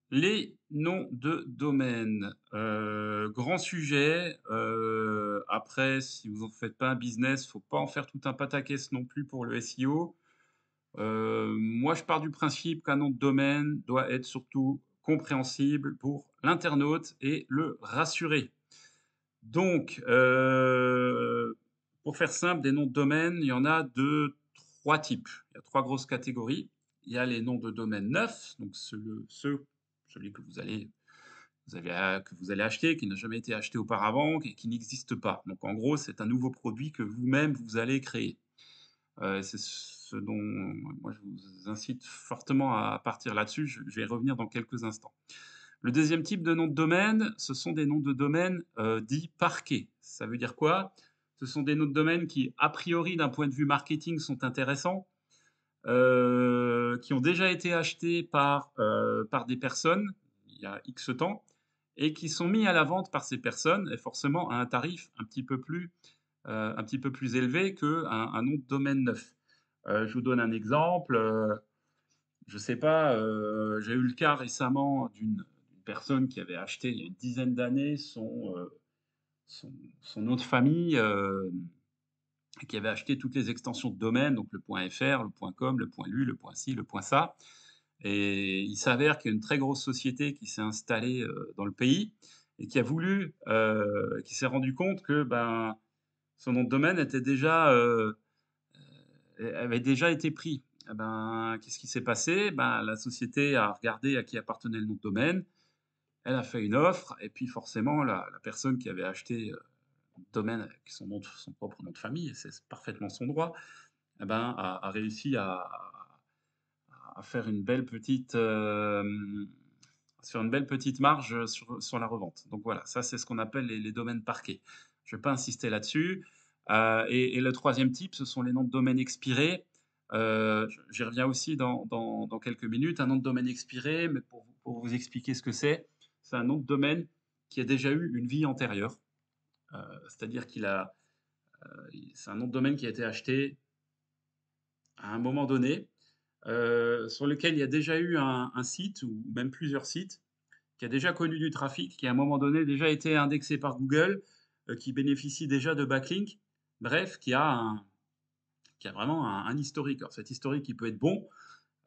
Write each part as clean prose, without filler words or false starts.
Les noms de domaine, grand sujet, après si vous en faites pas un business, faut pas en faire tout un pataquès non plus pour le SEO. Moi je pars du principe qu'un nom de domaine doit être surtout compréhensible pour l'internaute et le rassurer. Donc, pour faire simple, des noms de domaine, il y en a de 3 types. Il y a 3 grosses catégories. Il y a les noms de domaine neufs, donc celui que vous allez acheter, qui n'a jamais été acheté auparavant et qui n'existe pas. Donc en gros, c'est un nouveau produit que vous-même vous allez créer. C'est ce dont moi je vous incite fortement à partir là-dessus. Je vais y revenir dans quelques instants. Le deuxième type de nom de domaine, ce sont des noms de domaine, dits parqués. Ça veut dire quoi? Ce sont des noms de domaine qui, a priori, d'un point de vue marketing, sont intéressants, qui ont déjà été achetés par des personnes, il y a X temps, et qui sont mis à la vente par ces personnes et forcément à un tarif un petit peu plus élevé qu'un nom de domaine neuf. Je vous donne un exemple, je sais pas, j'ai eu le cas récemment d'une personne qui avait acheté il y a une dizaine d'années son son nom de famille, qui avait acheté toutes les extensions de domaine, donc le .fr, le .com, le .lu, le .ci, le .ça, et il s'avère qu'il y a une très grosse société qui s'est installée, dans le pays et qui s'est rendu compte que, ben, son nom de domaine était déjà, avait déjà été pris. Et ben, qu'est-ce qui s'est passé? Ben, la société a regardé à qui appartenait le nom de domaine, elle a fait une offre et puis forcément la personne qui avait acheté, le domaine avec son propre nom de famille et c'est parfaitement son droit, et ben, a réussi à faire une belle petite, à se faire une belle petite marge, sur la revente. Donc voilà, ça c'est ce qu'on appelle les domaines parqués. Je ne vais pas insister là-dessus. Et le troisième type, ce sont les noms de domaine expirés. J'y reviens aussi dans quelques minutes. Un nom de domaine expiré, mais pour vous expliquer ce que c'est un nom de domaine qui a déjà eu une vie antérieure. C'est-à-dire c'est un nom de domaine qui a été acheté à un moment donné, sur lequel il y a déjà eu un site ou même plusieurs sites, qui a déjà connu du trafic, qui à un moment donné déjà été indexé par Google, qui bénéficie déjà de backlinks. Bref, qui a vraiment un historique. Alors cet historique, il peut être bon,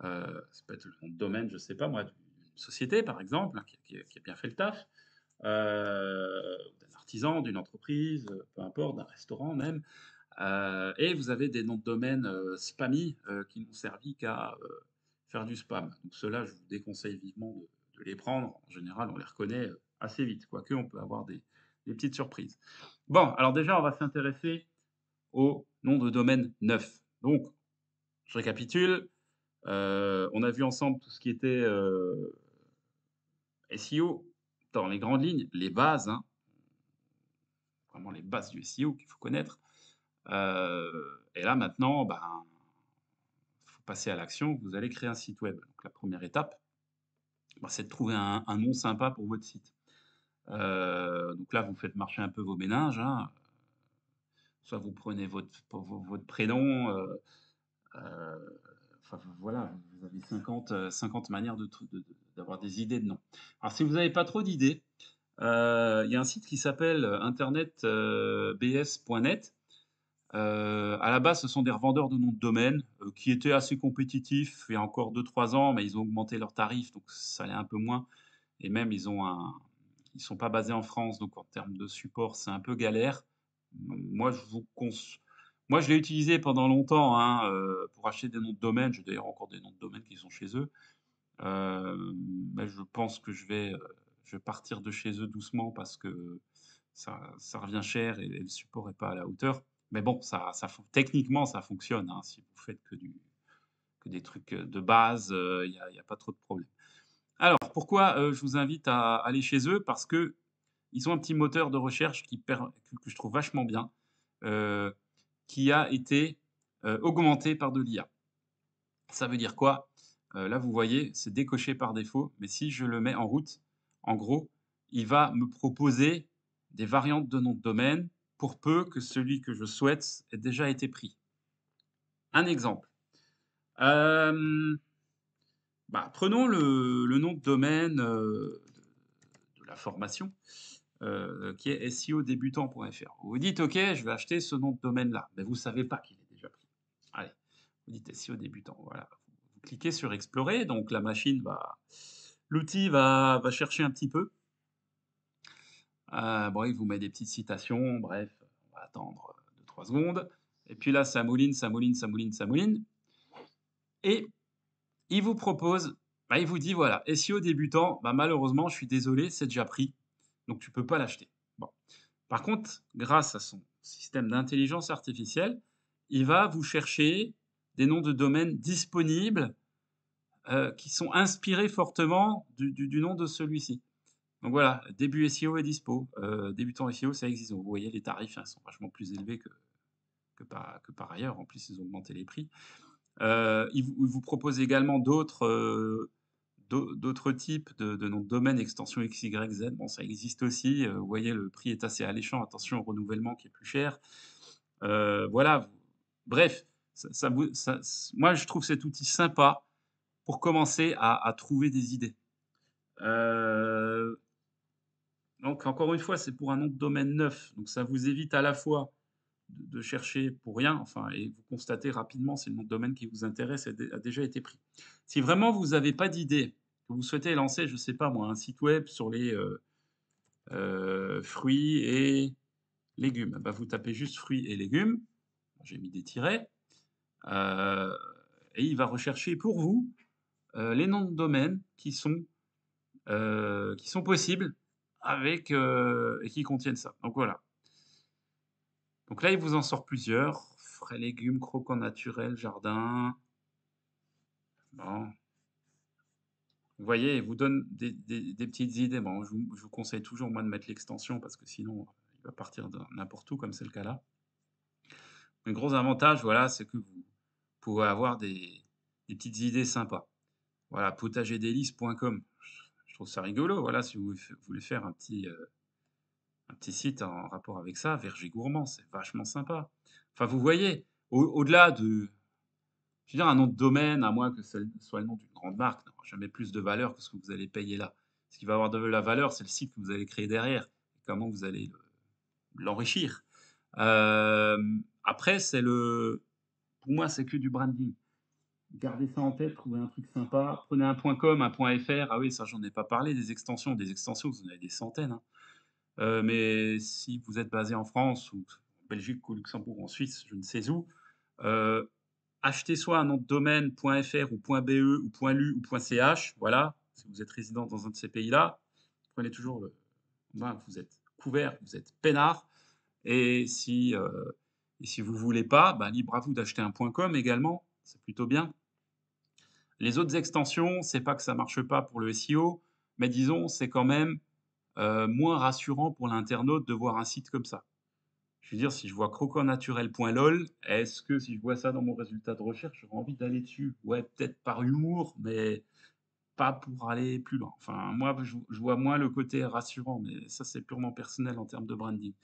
ça peut être le nom de domaine, je sais pas moi, d'une société par exemple, hein, qui a bien fait le taf, d'un artisan, d'une entreprise, peu importe, d'un restaurant même. Et vous avez des noms de domaine, spammy, qui n'ont servi qu'à, faire du spam. Donc ceux-là, je vous déconseille vivement de les prendre. En général, on les reconnaît, assez vite, quoique on peut avoir des petites surprises. Bon, alors déjà, on va s'intéresser aux noms de domaine neufs. Donc, je récapitule, on a vu ensemble tout ce qui était, SEO dans les grandes lignes, les bases, hein, vraiment les bases du SEO qu'il faut connaître. Et là maintenant, ben, faut passer à l'action, vous allez créer un site web. Donc la première étape, bah, c'est de trouver un nom sympa pour votre site. Donc là, vous faites marcher un peu vos méninges, hein, soit vous prenez votre prénom, enfin voilà, vous avez 50 manières d'avoir des idées de noms. Alors si vous n'avez pas trop d'idées, il y a un site qui s'appelle, internet, bs.net. À la base, ce sont des revendeurs de noms de domaine, qui étaient assez compétitifs il y a encore 2 3 ans, mais ils ont augmenté leurs tarifs, donc ça l'est un peu moins et même ils sont pas basés en France, donc en termes de support, c'est un peu galère. Moi, je vous cons moi, je l'ai utilisé pendant longtemps, hein, pour acheter des noms de domaine. J'ai d'ailleurs encore des noms de domaine qui sont chez eux. Mais je pense que je vais partir de chez eux doucement parce que ça revient cher et le support est pas à la hauteur. Mais bon, techniquement, ça fonctionne, hein, si vous faites que des trucs, de base, il y a pas trop de problèmes. Alors pourquoi, je vous invite à aller chez eux? Parce qu'ils ont un petit moteur de recherche que je trouve vachement bien, heu, qui a été, augmenté par de l'IA. Ça veut dire quoi? Là, vous voyez, c'est décoché par défaut, mais si je le mets en route, en gros, il va me proposer des variantes de nom de domaine pour peu que celui que je souhaite ait déjà été pris. Un exemple, hem, Bah, prenons le nom de domaine, de la formation, qui est SEOdebutant.fr. Vous vous dites: «OK, je vais acheter ce nom de domaine-là», mais vous ne savez pas qu'il est déjà pris. Allez, vous dites SEO débutant, voilà. Vous cliquez sur explorer, donc la machine va l'outil va chercher un petit peu. Bon, il vous met des petites citations, bref, on va attendre, 2-3 secondes et puis là, ça mouline, ça mouline, ça mouline, ça mouline et il vous propose il vous dit: «Voilà, SEO débutant, bah, malheureusement, je suis désolé, c'est déjà pris, donc tu peux pas l'acheter». Bon. Par contre, grâce à son système d'intelligence artificielle, il va vous chercher des noms de domaine disponibles, qui sont inspirés fortement du nom de celui-ci. Donc voilà, début SEO est dispo, débutant SEO, ça existe. Donc vous voyez les tarifs, hein, sont vachement plus élevés que par ailleurs. En plus, ils ont augmenté les prix. Il vous propose également d'autres types de noms de domaine, extension X, Y, Z. Bon, ça existe aussi. Vous voyez, le prix est assez alléchant. Attention au renouvellement qui est plus cher. Voilà, bref, moi, je trouve cet outil sympa pour commencer à trouver des idées. Heu, donc encore une fois, c'est pour un nom de domaine neuf, donc ça vous évite à la fois de chercher pour rien, enfin et vous constatez rapidement si le nom de domaine qui vous intéresse a déjà été pris. Si vraiment vous avez pas d'idée, que vous souhaitez lancer, je sais pas moi, un site web sur les, fruits et légumes, bah, vous tapez juste fruits et légumes, j'ai mis des tirets, heu et il va rechercher pour vous, les noms de domaine qui sont possibles avec, et qui contiennent ça. Donc voilà. Donc là, il vous en sort plusieurs, frais légumes, croquants naturels, jardin. Bon, vous voyez, il vous donne des petites idées. Bon, je vous conseille toujours moi de mettre l'extension parce que sinon, il va partir de n'importe où comme c'est le cas là. Le gros avantage, voilà, c'est que vous pouvez avoir des petites idées sympas. Voilà, potagerdélices.com. Je trouve ça rigolo, voilà, si vous voulez faire un petit site en rapport avec ça, Verger gourmand, c'est vachement sympa. Enfin, vous voyez, au-delà de je veux dire un nom de domaine, à moins que ce soit le nom d'une grande marque, n'aura jamais plus de valeur que ce que vous allez payer là. Ce qui va avoir de la valeur, c'est le site que vous allez créer derrière et comment vous allez l'enrichir. Après, pour moi, c'est que du branding. Gardez ça en tête, trouvez un truc sympa. Prenez un .com, un .fr. Ah oui, ça, j'en ai pas parlé des extensions. Des extensions, vous en avez des centaines, hein. Mais si vous êtes basé en France ou en Belgique, au Luxembourg ou en Suisse, je ne sais où, heu, achetez soit un nom de domaine .fr ou .be ou .lu ou .ch, voilà, si vous êtes résident dans un de ces pays-là, prenez toujours vous êtes couvert, vous êtes peinard et si vous voulez pas, bah, libre à vous d'acheter un .com également, c'est plutôt bien. Les autres extensions, c'est pas que ça marche pas pour le SEO, mais disons, c'est quand même, moins rassurant pour l'internaute de voir un site comme ça. Je veux dire, si je vois croquantnaturel.lol, est-ce que si je vois ça dans mon résultat de recherche, j'aurais envie d'aller dessus? Ouais, peut-être par humour, mais pas pour aller plus loin. Enfin, moi, je vois moins le côté rassurant, mais ça, c'est purement personnel en termes de branding.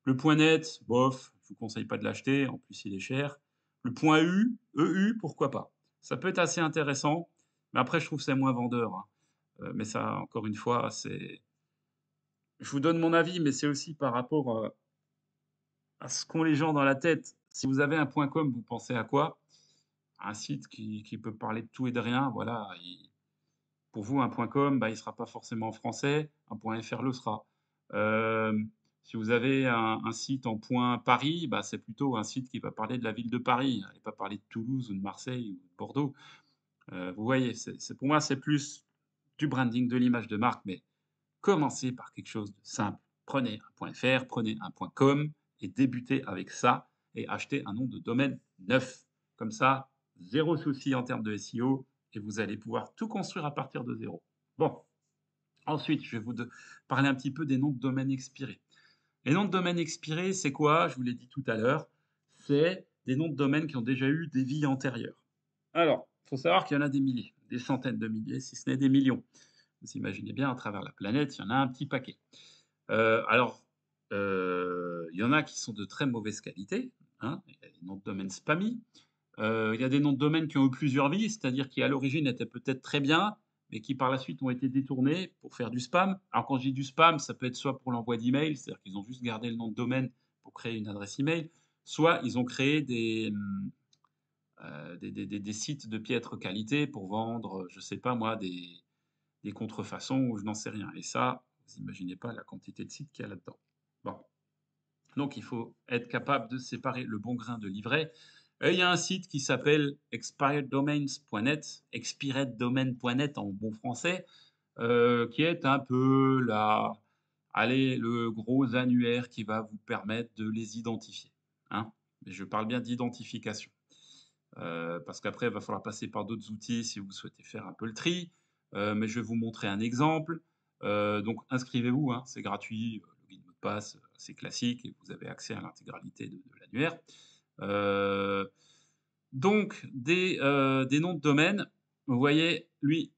Le point net, bof, je vous conseille pas de l'acheter, en plus il est cher. Le point EU, EU, pourquoi pas? Ça peut être assez intéressant, mais après je trouve que c'est moins vendeur, hein. Mais ça, encore une fois, je vous donne mon avis, mais c'est aussi par rapport, à ce qu'ont les gens dans la tête. Si vous avez un point com, vous pensez à quoi? Un site qui peut parler de tout et de rien, voilà, pour vous, un point com, bah, il ne sera pas forcément en français, un point fr le sera. Si vous avez un site en point Paris, bah, c'est plutôt un site qui va parler de la ville de Paris, il va pas parler de Toulouse ou de Marseille ou de Bordeaux. Vous voyez, pour moi, c'est plus du branding, de l'image de marque, mais commencez par quelque chose de simple. Prenez un point .fr, prenez un point .com et débutez avec ça et achetez un nom de domaine neuf. Comme ça, zéro souci en termes de SEO et vous allez pouvoir tout construire à partir de zéro. Bon, ensuite, je vais parler un petit peu des noms de domaine expirés. Les noms de domaine expirés, c'est quoi? Je vous l'ai dit tout à l'heure, c'est des noms de domaine qui ont déjà eu des vies antérieures. Alors, il faut savoir qu'il y en a des milliers, des centaines de milliers, si ce n'est des millions. Vous imaginez bien, à travers la planète, il y en a un petit paquet. Alors, il y en a qui sont de très mauvaise qualité, hein, il y a des noms de domaine spammy. Il y a des noms de domaine qui ont eu plusieurs vies, c'est-à-dire qui à l'origine étaient peut-être très bien, mais qui par la suite ont été détournés pour faire du spam. Alors quand je dis du spam, ça peut être soit pour l'envoi d'emails, c'est-à-dire qu'ils ont juste gardé le nom de domaine pour créer une adresse email, soit ils ont créé des sites de piètre qualité pour vendre, je sais pas moi, des contrefaçons ou je n'en sais rien et ça, vous imaginez pas la quantité de sites qu'il y a là-dedans. Bon, donc il faut être capable de séparer le bon grain de l'ivraie. Il y a un site qui s'appelle expireddomains.net, expireddomain.net en bon français, qui est un peu allez, le gros annuaire qui va vous permettre de les identifier, hein. Mais je parle bien d'identification. Parce qu'après, il va falloir passer par d'autres outils si vous souhaitez faire un peu le tri. Mais je vais vous montrer un exemple. Donc inscrivez-vous, hein, c'est gratuit, login, mot de passe, c'est classique et vous avez accès à l'intégralité de l'annuaire. Heu, donc des noms de domaine, vous voyez, lui,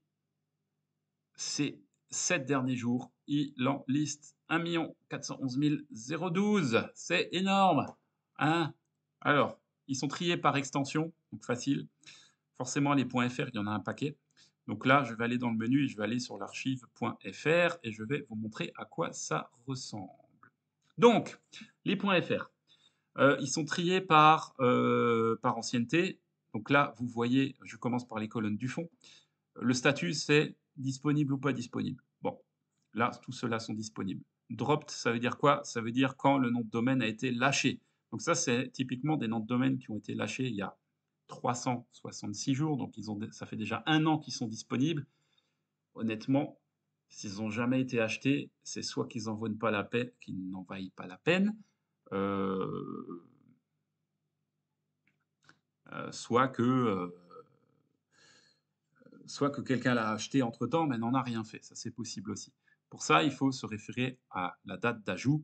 ces 7 derniers jours, il en liste 1 411 012. C'est énorme, hein? Alors, ils sont triés par extension, donc facile. Forcément, les .fr, il y en a un paquet. Donc là, je vais aller dans le menu et je vais aller sur l'archive.fr et je vais vous montrer à quoi ça ressemble. Donc, les .fr, ils sont triés par ancienneté. Donc là, vous voyez, je commence par les colonnes du fond. Le statut, c'est disponible ou pas disponible. Bon, là, tous ceux-là sont disponibles. Dropped, ça veut dire quoi? Ça veut dire quand le nom de domaine a été lâché. Donc ça, c'est typiquement des noms de domaine qui ont été lâchés il y a 366 jours. Donc ça fait déjà 1 an qu'ils sont disponibles. Honnêtement, s'ils n'ont jamais été achetés, c'est soit qu'ils n'en valent pas la peine, qu'ils n'en vaillent pas la peine, euh, soit que quelqu'un l'a acheté entre-temps, mais n'en a rien fait. Ça, c'est possible aussi. Pour ça, il faut se référer à la date d'ajout.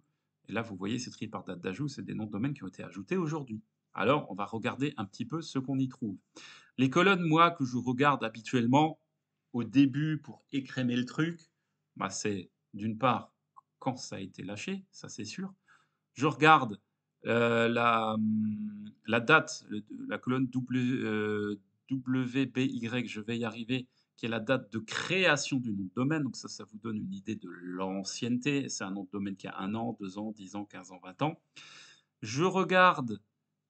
Et là, vous voyez, c'est trié par date d'ajout, c'est des noms de domaine qui ont été ajoutés aujourd'hui. Alors, on va regarder un petit peu ce qu'on y trouve. Les colonnes, moi, que je regarde habituellement au début pour écrémer le truc, bah, c'est d'une part quand ça a été lâché, ça c'est sûr. Je regarde la date, la colonne WBY, je vais y arriver, qui est la date de création du nom de domaine. Donc ça vous donne une idée de l'ancienneté. C'est un nom de domaine qui a 1 an, 2 ans, 10 ans, 15 ans, 20 ans. Je regarde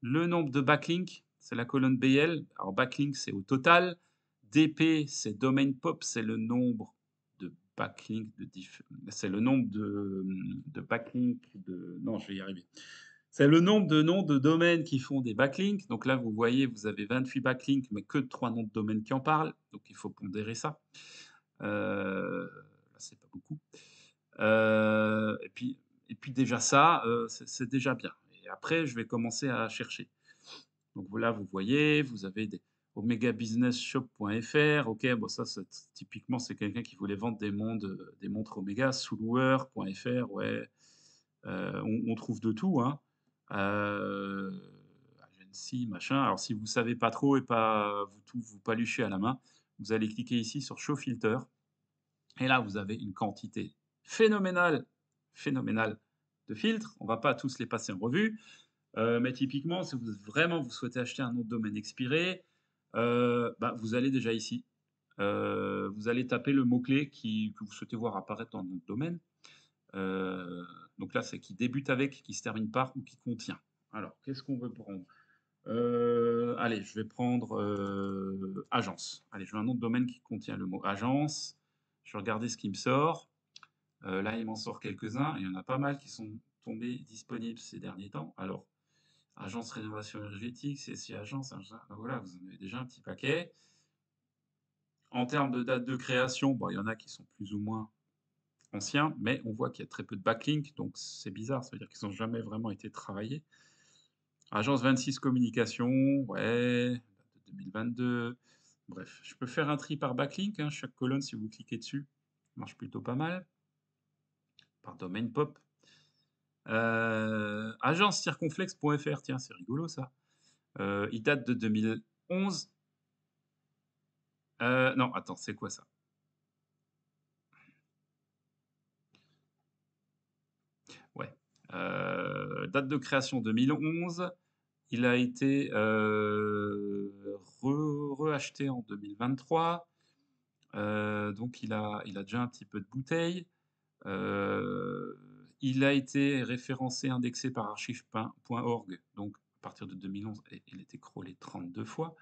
le nombre de backlinks, c'est la colonne BL. Alors backlink, c'est au total. DP, c'est domain pop, c'est le nombre de backlinks, c'est le nombre de backlinks non, je vais y arriver. C'est le nombre de noms de domaines qui font des backlinks. Donc là, vous voyez, vous avez 28 backlinks, mais que 3 noms de domaines qui en parlent. Donc il faut pondérer ça. Là, c'est pas beaucoup. Et puis déjà ça, c'est déjà bien. Et après, je vais commencer à chercher. Donc voilà, vous voyez, vous avez des omegabusinessshop.fr. OK, bon ça, typiquement, c'est quelqu'un qui voulait vendre des montres Omega. Soulwer.fr, ouais. On trouve de tout, hein. Agency, machin. Alors si vous savez pas trop et pas vous tout vous paluchez à la main, vous allez cliquer ici sur Show Filter et là, vous avez une quantité phénoménale, phénoménale de filtres. On va pas tous les passer en revue, mais typiquement, si vous souhaitez acheter un nom de domaine expiré, bah, vous allez déjà ici. Vous allez taper le mot-clé que vous souhaitez voir apparaître dans le nom de domaine. Donc là, c'est qui débute avec, qui se termine par ou qui contient. Alors, qu'est-ce qu'on veut prendre? Allez, je vais prendre agence. Allez, je veux un nom de domaine qui contient le mot agence. Je vais regarder ce qui me sort. Là, il m'en sort quelques-uns. Il y en a pas mal qui sont tombés disponibles ces derniers temps. Alors, agence rénovation énergétique, CSI agence, voilà, vous en avez déjà un petit paquet. En termes de date de création, bon, il y en a qui sont plus ou moins anciens, mais on voit qu'il y a très peu de backlinks, donc c'est bizarre, ça veut dire qu'ils n'ont jamais vraiment été travaillés. Agence 26 communication, ouais, date de 2022. Bref, je peux faire un tri par backlink, hein, chaque colonne, si vous cliquez dessus, marche plutôt pas mal. Par domaine pop. Agence-circonflexe.fr, tiens, c'est rigolo ça. Il date de 2011. Non, attends, c'est quoi ça? Ouais. Date de création 2011. Il a été, reacheté en 2023, donc il a déjà un petit peu de bouteille. Heu, il a été référencé, indexé par archive.org, donc à partir de 2011 et il a été crawlé 32 fois.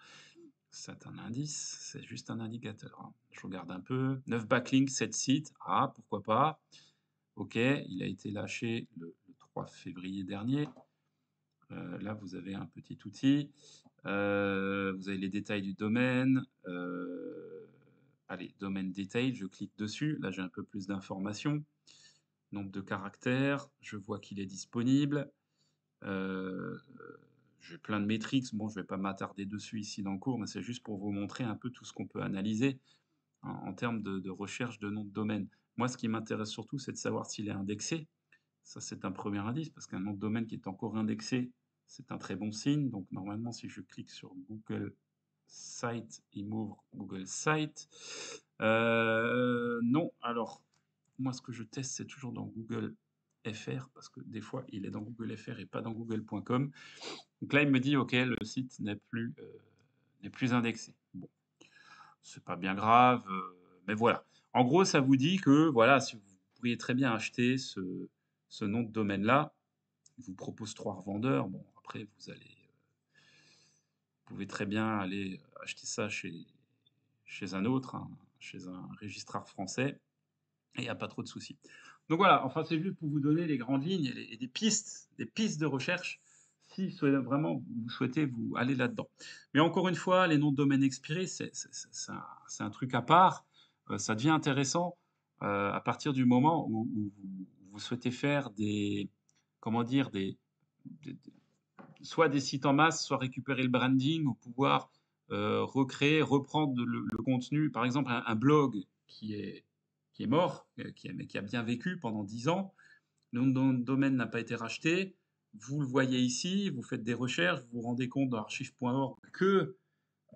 C'est un indice, c'est juste un indicateur, hein. Je regarde un peu. 9 backlinks, 7 sites. Ah, pourquoi pas? OK, il a été lâché le 3 février dernier. Là, vous avez un petit outil. Vous avez les détails du domaine. Allez, domaine détail, je clique dessus. Là, j'ai un peu plus d'informations. Nombre de caractères, je vois qu'il est disponible. Heu, j'ai plein de métriques. Bon, je vais pas m'attarder dessus ici dans le cours, mais c'est juste pour vous montrer un peu tout ce qu'on peut analyser en termes de recherche de nom de domaine. Moi, ce qui m'intéresse surtout, c'est de savoir s'il est indexé. Ça, c'est un premier indice parce qu'un nom de domaine qui est encore indexé, c'est un très bon signe. Donc normalement, si je clique sur Google Site, il m'ouvre Google Site. Non, alors moi, ce que je teste, c'est toujours dans Google FR parce que des fois, il est dans Google FR et pas dans google.com. Donc là, il me dit: «OK, le site n'est plus indexé». Bon, c'est pas bien grave, mais voilà. En gros, ça vous dit que, voilà, si vous pourriez très bien acheter ce nom de domaine-là. Il vous propose 3 revendeurs. Bon, après, vous pouvez très bien aller acheter ça chez un autre, hein, chez un registraire français et il y a pas trop de soucis. Donc voilà, enfin, c'est juste pour vous donner les grandes lignes et des pistes de recherche si vraiment vous souhaitez vous aller là-dedans. Mais encore une fois, les noms de domaine expirés, c'est un truc à part. Ça devient intéressant, à partir du moment où vous souhaitez faire des, comment dire? Des soit des sites en masse, soit récupérer le branding ou pouvoir, recréer, reprendre le contenu. Par exemple, un blog qui est mort, mais qui a bien vécu pendant 10 ans, le nom de domaine n'a pas été racheté. Vous le voyez ici, vous faites des recherches, vous vous rendez compte dans archive.org que,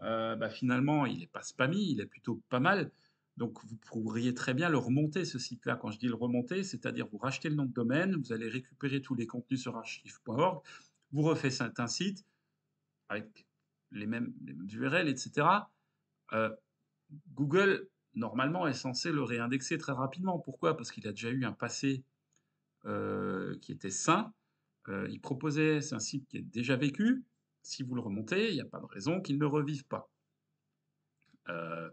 bah, finalement, il est pas spammy, il est plutôt pas mal. Donc vous pourriez très bien le remonter, ce site-là. Quand je dis le remonter, c'est-à-dire vous rachetez le nom de domaine, vous allez récupérer tous les contenus sur archive.org, vous refaites un site avec les mêmes URL, et cetera. Heu, Google, normalement, est censé le réindexer très rapidement. Pourquoi? Parce qu'il a déjà eu un passé, qui était sain. Il proposait c'est un site qui est déjà vécu. Si vous le remontez, il y a pas de raison qu'il ne revive pas. Heu,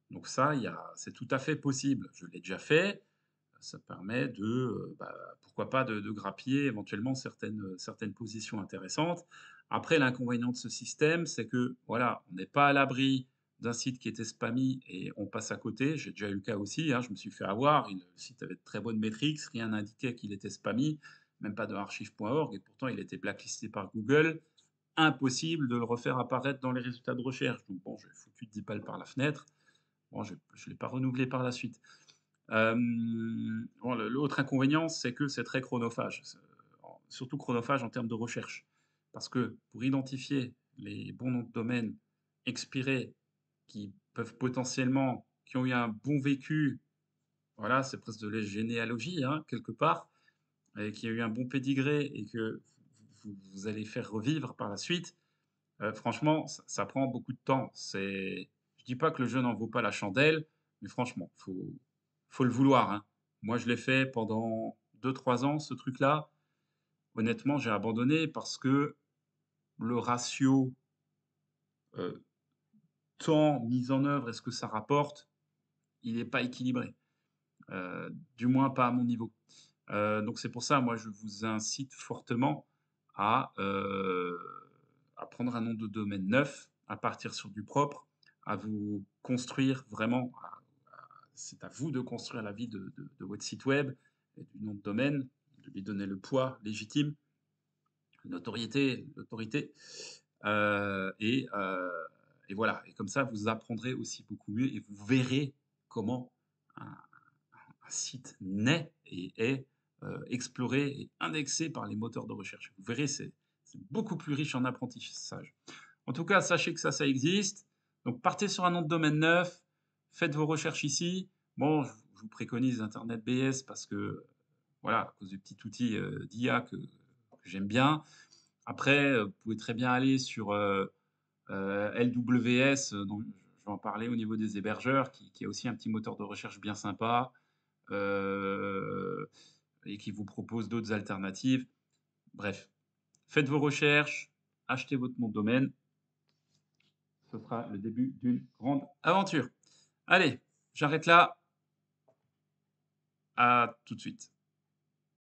donc ça, c'est tout à fait possible. Je l'ai déjà fait. Ça permet de, bah, pourquoi pas de grappiller éventuellement certaines positions intéressantes. Après, l'inconvénient de ce système, c'est que, voilà, on n'est pas à l'abri d'un site qui était spammy et on passe à côté. J'ai déjà eu le cas aussi, hein, je me suis fait avoir, le site avait de très bonnes métriques, rien n'indiquait qu'il était spammy, même pas de archive.org et pourtant il était blacklisté par Google. Impossible de le refaire apparaître dans les résultats de recherche. Donc bon, j'ai foutu 10 balles par la fenêtre. Bon, je ne l'ai pas renouvelé par la suite. Bon, l'autre inconvénient, c'est que c'est très chronophage, surtout chronophage en termes de recherche. Parce que pour identifier les bons noms de domaine expirés qui ont eu un bon vécu, voilà, c'est presque de la généalogie, hein, quelque part, et qui a eu un bon pédigré et que vous allez faire revivre par la suite, franchement, ça prend beaucoup de temps. Je dis pas que le jeu n'en vaut pas la chandelle, mais franchement, faut le vouloir, hein. Moi, je l'ai fait pendant 2-3 ans, ce truc-là. Honnêtement, j'ai abandonné parce que le ratio, heu, temps mis en œuvre et ce que ça rapporte, il n'est pas équilibré, du moins pas à mon niveau. Donc c'est pour ça, moi, je vous incite fortement à, heu, à prendre un nom de domaine neuf, à partir sur du propre, à vous construire vraiment c'est à vous de construire la vie de votre site web et du nom de domaine, de lui donner le poids légitime, notoriété, l'autorité, et voilà et comme ça, vous apprendrez aussi beaucoup mieux et vous verrez comment un un site naît et est, exploré et indexé par les moteurs de recherche. Vous verrez, c'est beaucoup plus riche en apprentissage. En tout cas, sachez que ça existe. Donc partez sur un nom de domaine neuf, faites vos recherches ici. Bon, je vous préconise Internet BS parce que, voilà, à cause du petit outil, d'IA que j'aime bien. Après, vous pouvez très bien aller sur, LWS, donc je vais en parler au niveau des hébergeurs, qui est aussi un petit moteur de recherche bien sympa, heu et qui vous propose d'autres alternatives. Bref, faites vos recherches, achetez votre nom de domaine, ce sera le début d'une grande aventure. Allez, j'arrête là, à tout de suite.